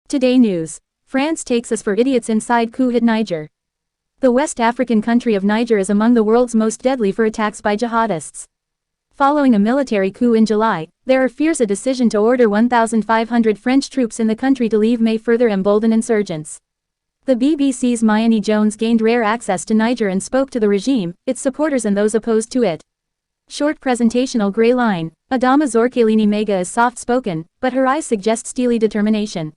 Today News. France takes us for idiots inside coup-hit Niger. The West African country of Niger is among the world's most deadly for attacks by jihadists. Following a military coup in July, there are fears a decision to order 1,500 French troops in the country to leave may further embolden insurgents. The BBC's Mayani Jones gained rare access to Niger and spoke to the regime, its supporters and those opposed to it. Short presentational grey line. Adama Zorkelini Mega is soft-spoken, but her eyes suggest steely determination.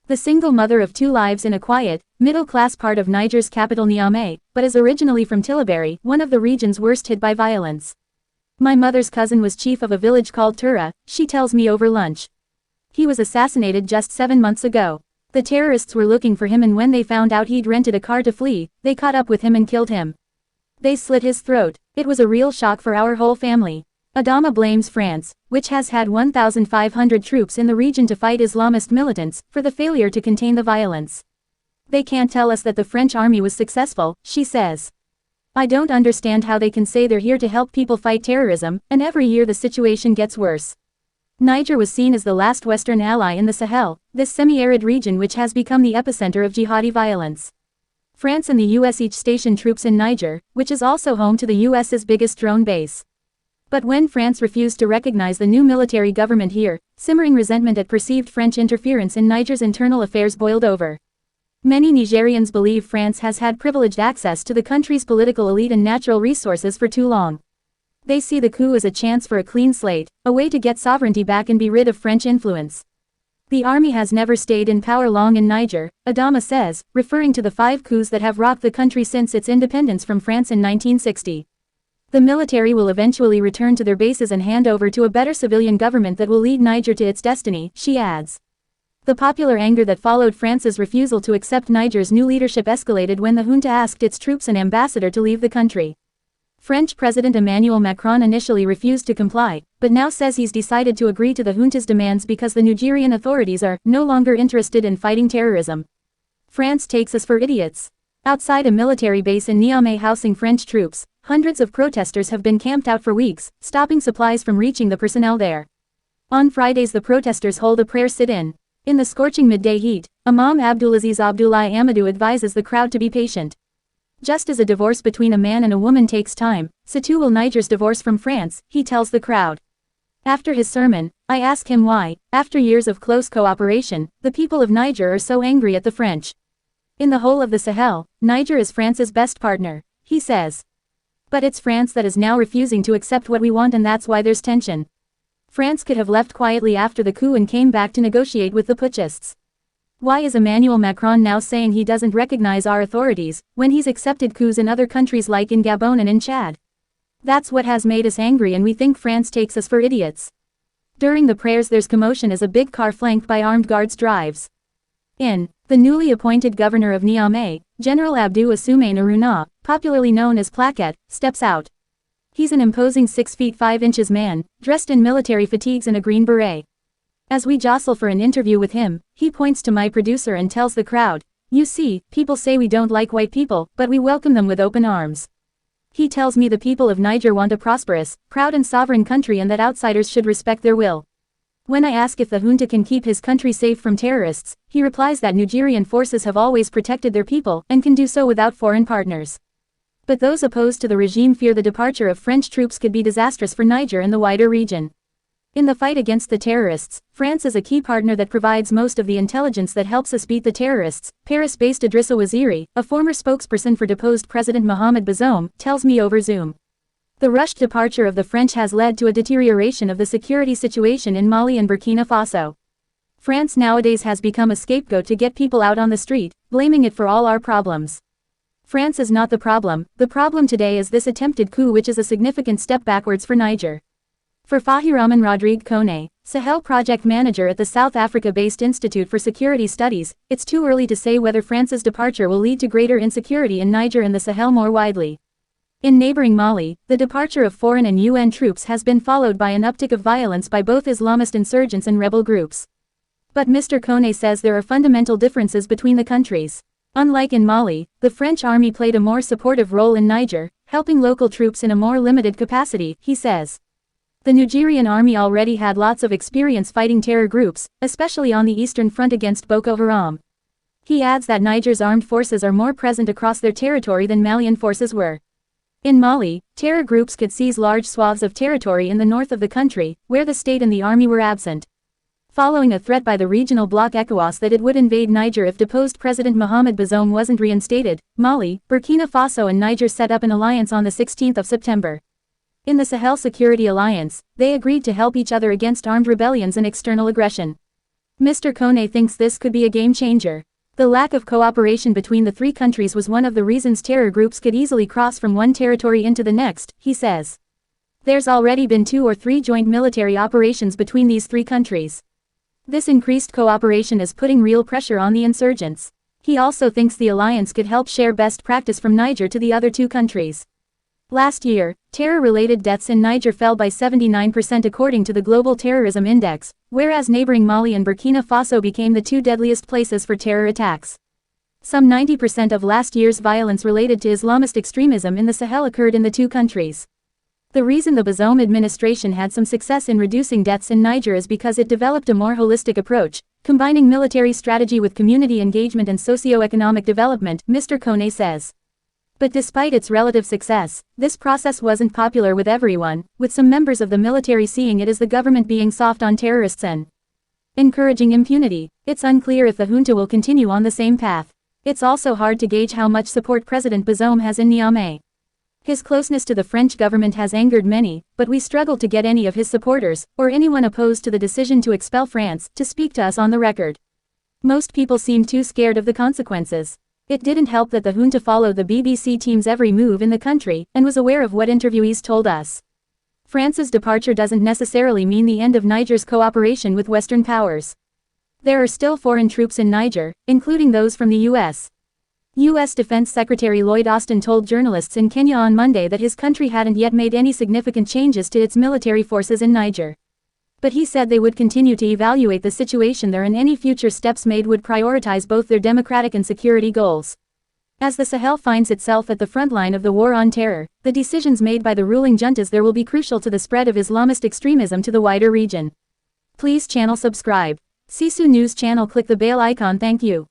The single mother of two lives in a quiet, middle-class part of Niger's capital Niamey, but is originally from Tillaberi, one of the regions worst hit by violence. My mother's cousin was chief of a village called Tura, she tells me over lunch. He was assassinated just 7 months ago. The terrorists were looking for him and when they found out he'd rented a car to flee, they caught up with him and killed him. They slit his throat. It was a real shock for our whole family. Adama blames France, which has had 1,500 troops in the region to fight Islamist militants, for the failure to contain the violence. They can't tell us that the French army was successful, she says. I don't understand how they can say they're here to help people fight terrorism, and every year the situation gets worse. Niger was seen as the last Western ally in the Sahel, this semi-arid region which has become the epicenter of jihadi violence. France and the US each station troops in Niger, which is also home to the US's biggest drone base. But when France refused to recognize the new military government here, simmering resentment at perceived French interference in Niger's internal affairs boiled over. Many Nigerians believe France has had privileged access to the country's political elite and natural resources for too long. They see the coup as a chance for a clean slate, a way to get sovereignty back and be rid of French influence. The army has never stayed in power long in Niger, Adama says, referring to the 5 coups that have rocked the country since its independence from France in 1960. The military will eventually return to their bases and hand over to a better civilian government that will lead Niger to its destiny, she adds. The popular anger that followed France's refusal to accept Niger's new leadership escalated when the junta asked its troops and ambassador to leave the country. French President Emmanuel Macron initially refused to comply, but now says he's decided to agree to the junta's demands because the Nigerian authorities are no longer interested in fighting terrorism. France takes us for idiots. Outside a military base in Niamey housing French troops, hundreds of protesters have been camped out for weeks, stopping supplies from reaching the personnel there. On Fridays the protesters hold a prayer sit-in. In the scorching midday heat, Imam Abdulaziz Abdullahi Amadou advises the crowd to be patient. Just as a divorce between a man and a woman takes time, so too will Niger's divorce from France, he tells the crowd. After his sermon, I ask him why, after years of close cooperation, the people of Niger are so angry at the French. In the whole of the Sahel, Niger is France's best partner, he says. But it's France that is now refusing to accept what we want and that's why there's tension. France could have left quietly after the coup and came back to negotiate with the putschists. Why is Emmanuel Macron now saying he doesn't recognize our authorities, when he's accepted coups in other countries like in Gabon and in Chad? That's what has made us angry and we think France takes us for idiots. During the prayers there's commotion as a big car flanked by armed guards drives in. The newly appointed governor of Niamey, General Abdou Assoumane Aruna, popularly known as Plaquette, steps out. He's an imposing 6 feet 5 inches man, dressed in military fatigues and a green beret. As we jostle for an interview with him, he points to my producer and tells the crowd, "You see, people say we don't like white people, but we welcome them with open arms." He tells me the people of Niger want a prosperous, proud and sovereign country and that outsiders should respect their will. When I ask if the junta can keep his country safe from terrorists, he replies that Nigerian forces have always protected their people and can do so without foreign partners. But those opposed to the regime fear the departure of French troops could be disastrous for Niger and the wider region. In the fight against the terrorists, France is a key partner that provides most of the intelligence that helps us beat the terrorists, Paris-based Idrissa Waziri, a former spokesperson for deposed President Mohamed Bazoum, tells me over Zoom. The rushed departure of the French has led to a deterioration of the security situation in Mali and Burkina Faso. France nowadays has become a scapegoat to get people out on the street, blaming it for all our problems. France is not the problem today is this attempted coup which is a significant step backwards for Niger. For Fahiraman Rodrigue Kone, Sahel project manager at the South Africa-based Institute for Security Studies, it's too early to say whether France's departure will lead to greater insecurity in Niger and the Sahel more widely. In neighboring Mali, the departure of foreign and UN troops has been followed by an uptick of violence by both Islamist insurgents and rebel groups. But Mr. Kone says there are fundamental differences between the countries. Unlike in Mali, the French army played a more supportive role in Niger, helping local troops in a more limited capacity, he says. The Nigerian army already had lots of experience fighting terror groups, especially on the eastern front against Boko Haram. He adds that Niger's armed forces are more present across their territory than Malian forces were. In Mali, terror groups could seize large swaths of territory in the north of the country, where the state and the army were absent. Following a threat by the regional bloc ECOWAS that it would invade Niger if deposed President Mohamed Bazoum wasn't reinstated, Mali, Burkina Faso and Niger set up an alliance on the 16th of September. In the Sahel Security Alliance, they agreed to help each other against armed rebellions and external aggression. Mr. Kone thinks this could be a game changer. The lack of cooperation between the three countries was one of the reasons terror groups could easily cross from one territory into the next, he says. There's already been 2 or 3 joint military operations between these three countries. This increased cooperation is putting real pressure on the insurgents. He also thinks the alliance could help share best practice from Niger to the other 2 countries. Last year, terror-related deaths in Niger fell by 79% according to the Global Terrorism Index, whereas neighboring Mali and Burkina Faso became the 2 deadliest places for terror attacks. Some 90% of last year's violence related to Islamist extremism in the Sahel occurred in the 2 countries. The reason the Bazoum administration had some success in reducing deaths in Niger is because it developed a more holistic approach, combining military strategy with community engagement and socio-economic development, Mr. Kone says. But despite its relative success, this process wasn't popular with everyone, with some members of the military seeing it as the government being soft on terrorists and encouraging impunity. It's unclear if the junta will continue on the same path. It's also hard to gauge how much support President Bazoum has in Niamey. His closeness to the French government has angered many, but we struggled to get any of his supporters, or anyone opposed to the decision to expel France, to speak to us on the record. Most people seemed too scared of the consequences. It didn't help that the junta followed the BBC team's every move in the country, and was aware of what interviewees told us. France's departure doesn't necessarily mean the end of Niger's cooperation with Western powers. There are still foreign troops in Niger, including those from the U.S. U.S. Defense Secretary Lloyd Austin told journalists in Kenya on Monday that his country hadn't yet made any significant changes to its military forces in Niger. But he said they would continue to evaluate the situation there and any future steps made would prioritize both their democratic and security goals. As the Sahel finds itself at the front line of the war on terror, the decisions made by the ruling juntas there will be crucial to the spread of Islamist extremism to the wider region. Please channel subscribe. Sisu News channel, click the bell icon. Thank you.